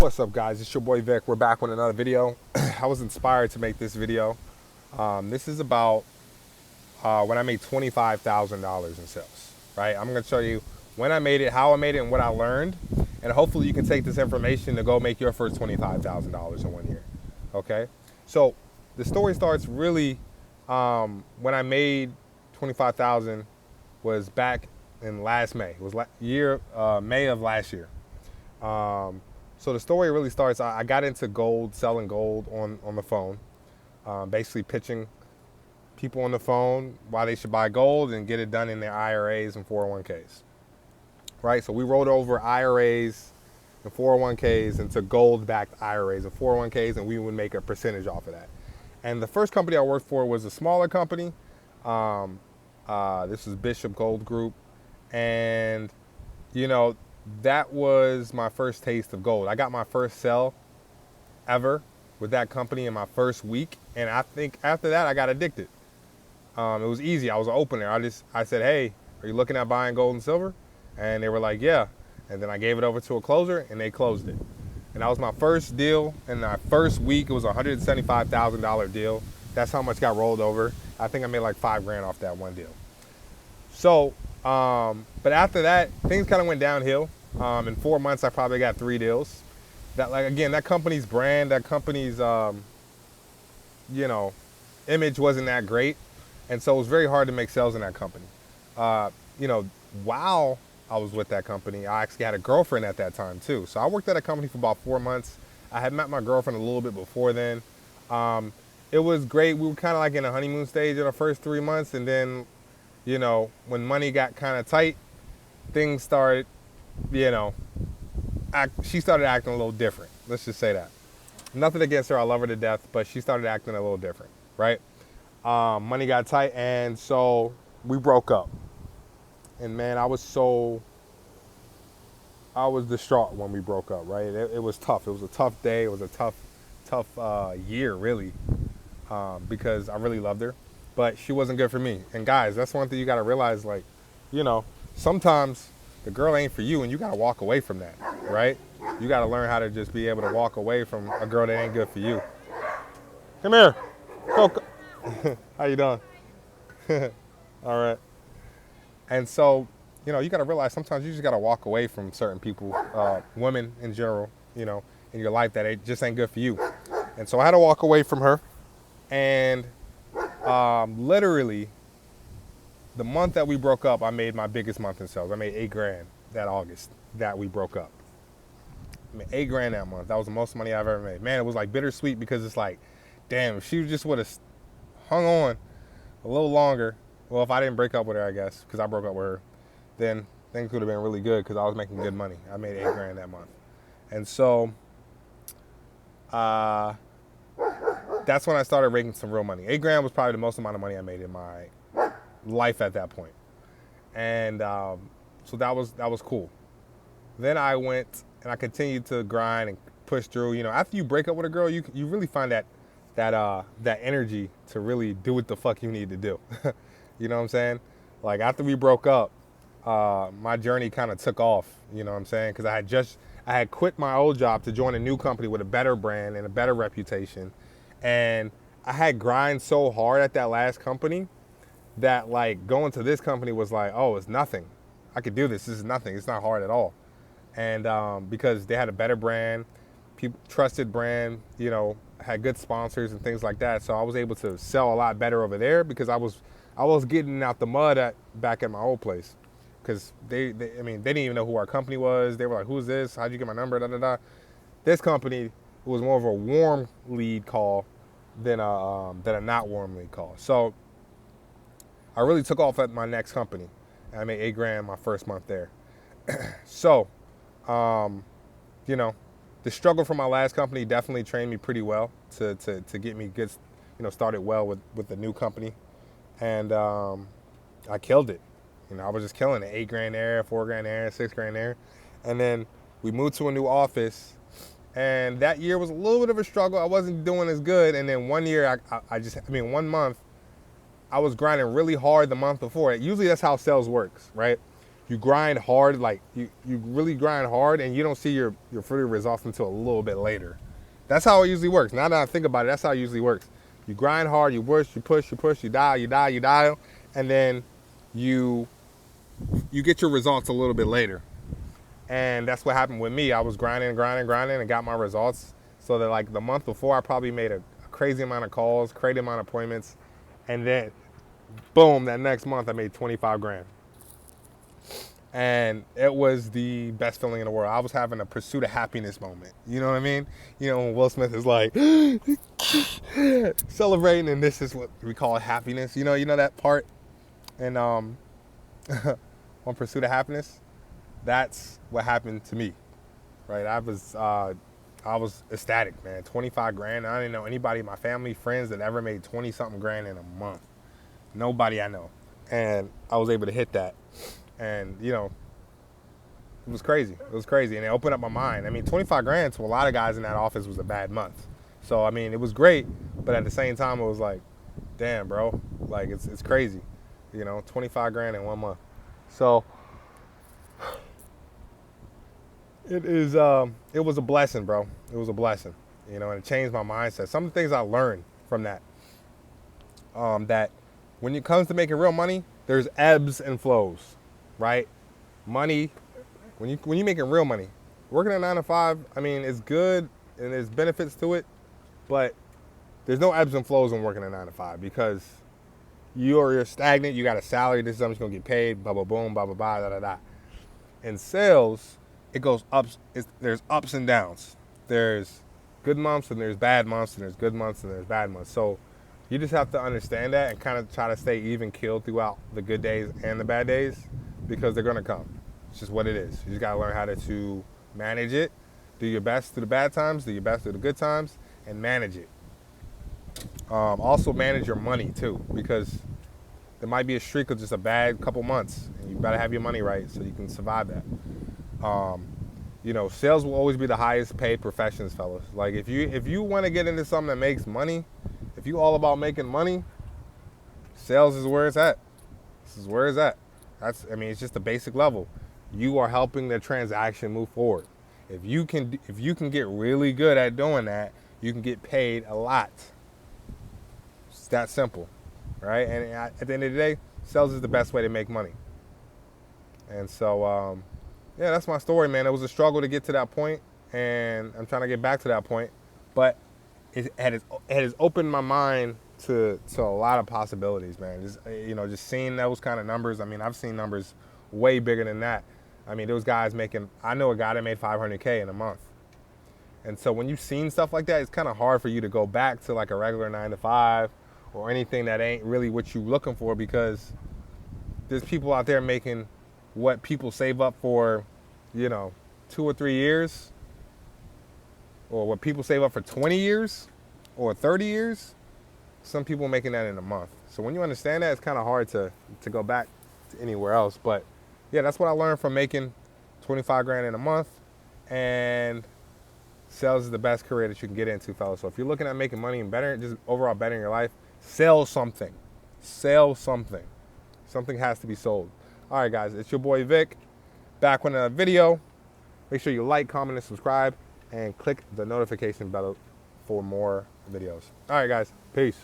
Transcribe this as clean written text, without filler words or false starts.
What's up, guys? It's your boy Vic. We're back with another video. I was inspired to make this video. This is about when I made $25,000 in sales, right? I'm going to show you when I made it, how I made it, and what I learned. And hopefully you can take this information to go make your first $25,000 in 1 year, okay? So the story starts really when I made 25,000 was back in last May. It was May of last year. So the story really starts, I got into gold, selling gold on the phone, basically pitching people on the phone why they should buy gold and get it done in their IRAs and 401ks, right? So we rolled over IRAs and 401ks into gold-backed IRAs and 401ks, and we would make a percentage off of that. And the first company I worked for was a smaller company. This was Bishop Gold Group. And, you know, that was my first taste of gold. I got my first sell ever with that company in my first week, and I think after that I got addicted. It was easy. I was an opener. I said, "Hey, are you looking at buying gold and silver?" And they were like, "Yeah." And then I gave it over to a closer, and they closed it. And that was my first deal. In my first week, it was a $175,000 deal. That's how much got rolled over. I think I made like $5,000 off that one deal. So, but after that, things kind of went downhill. In 4 months, I probably got 3 deals. That, like, again, that company's brand, that company's, image wasn't that great. And so it was very hard to make sales in that company. While I was with that company, I actually had a girlfriend at that time too. So I worked at a company for about 4 months. I had met my girlfriend a little bit before then. It was great. We were kind of like in a honeymoon stage in the first 3 months. And then, when money got kind of tight, things started, she started acting a little different. Let's just say that. Nothing against her. I love her to death, but she started acting a little different, right? Money got tight, and so we broke up. And man, I was distraught when we broke up, right? It was tough. It was a tough day. It was a tough year, really, because I really loved her, but she wasn't good for me. And guys, that's one thing you got to realize, like, sometimes the girl ain't for you, and you got to walk away from that, right? You got to learn how to just be able to walk away from a girl that ain't good for you. Come here. Go. How you doing? All right. And so, you got to realize sometimes you just got to walk away from certain people, women in general, in your life that just ain't good for you. And so I had to walk away from her. And literally, the month that we broke up, I made my biggest month in sales. I made $8,000 that August that we broke up. I made $8,000 that month. That was the most money I've ever made. Man, it was like bittersweet because it's like, damn, if she just would have hung on a little longer. Well, if I didn't break up with her, I guess, because I broke up with her, then things would have been really good because I was making good money. I made $8,000 that month. And so that's when I started making some real money. $8,000 was probably the most amount of money I made in my life at that point. And so that was cool. Then I went and I continued to grind and push through. After you break up with a girl, you really find that energy to really do what the fuck you need to do. You know what I'm saying? Like, after we broke up, my journey kind of took off. You know what I'm saying? Because I had quit my old job to join a new company with a better brand and a better reputation. And I had grind so hard at that last company that, like, going to this company was like, oh, it's nothing. I could do this. This is nothing. It's not hard at all. And because they had a better brand, trusted brand, had good sponsors and things like that. So I was able to sell a lot better over there because I was getting out the mud back at my old place. Because they didn't even know who our company was. They were like, who's this? How'd you get my number? Da, da, da. This company was more of a warm lead call than a not warm lead call. So I really took off at my next company. And I made $8,000 my first month there. So, the struggle from my last company definitely trained me pretty well to get me good, started well with the new company. And I killed it. I was just killing it. $8,000 there, $4,000 there, $6,000 there. And then we moved to a new office. And that year was a little bit of a struggle. I wasn't doing as good. And then 1 year, 1 month, I was grinding really hard the month before. Usually that's how sales works, right? you grind hard, like you really grind hard, and you don't see your fruity results until a little bit later. That's how it usually works. Now that I think about it, that's how it usually works. You grind hard, you push, you dial, and then you get your results a little bit later. And that's what happened with me. I was grinding, and got my results. So that like the month before, I probably made a crazy amount of calls, crazy amount of appointments, and then boom, that next month I made 25 grand. And it was the best feeling in the world. I was having a pursuit of happiness moment. You know what I mean? You know, when Will Smith is like celebrating, and this is what we call happiness. You know that part? And on Pursuit of Happiness, that's what happened to me. Right? I was ecstatic, man. 25 grand. I didn't know anybody in my family, friends that ever made 20 something grand in a month. Nobody I know. And I was able to hit that. And, you know, it was crazy. It was crazy. And it opened up my mind. I mean, 25 grand to a lot of guys in that office was a bad month. So, I mean, it was great. But at the same time, it was like, damn, bro. Like, it's crazy. You know, 25 grand in 1 month. So, it was a blessing, bro. It was a blessing. You know, and it changed my mindset. Some of the things I learned from that, that when it comes to making real money, there's ebbs and flows. Right? Money, when you're making real money, working a 9 to 5, I mean, it's good and there's benefits to it, but there's no ebbs and flows when working a 9 to 5 because you're stagnant. You got a salary. This is something you're gonna get paid. Blah blah boom. Blah blah blah. Da da da. In sales, it goes ups. There's ups and downs. There's good months and there's bad months and there's good months and there's bad months. So you just have to understand that and kind of try to stay even keeled throughout the good days and the bad days. Because they're going to come. It's just what it is. You just got to learn how to manage it. Do your best through the bad times. Do your best through the good times. And manage it. Also manage your money, too. Because there might be a streak of just a bad couple months. And you better have your money right so you can survive that. You know, sales will always be the highest paid professions, fellas. Like, if you want to get into something that makes money, if you all about making money, sales is where it's at. This is where it's at. It's just a basic level. You are helping the transaction move forward. If you can get really good at doing that, you can get paid a lot. It's that simple, right? And at the end of the day, sales is the best way to make money. And so, yeah, that's my story, man. It was a struggle to get to that point, and I'm trying to get back to that point. But it has opened my mind to a lot of possibilities, man. Just seeing those kind of numbers. I mean, I've seen numbers way bigger than that. I mean, those guys I know a guy that made $500K in a month. And so when you've seen stuff like that, it's kind of hard for you to go back to like a regular 9 to 5 or anything that ain't really what you're looking for, because there's people out there making what people save up for, 2 or 3 years, or what people save up for 20 years or 30 years. Some people making that in a month. So when you understand that, it's kind of hard to go back to anywhere else. But yeah, that's what I learned from making 25 grand in a month. And sales is the best career that you can get into, fellas. So if you're looking at making money and just overall bettering your life, sell something. Sell something. Something has to be sold. All right, guys, it's your boy Vic, back with another video. Make sure you like, comment, and subscribe, and click the notification bell for more videos. All right, guys, peace.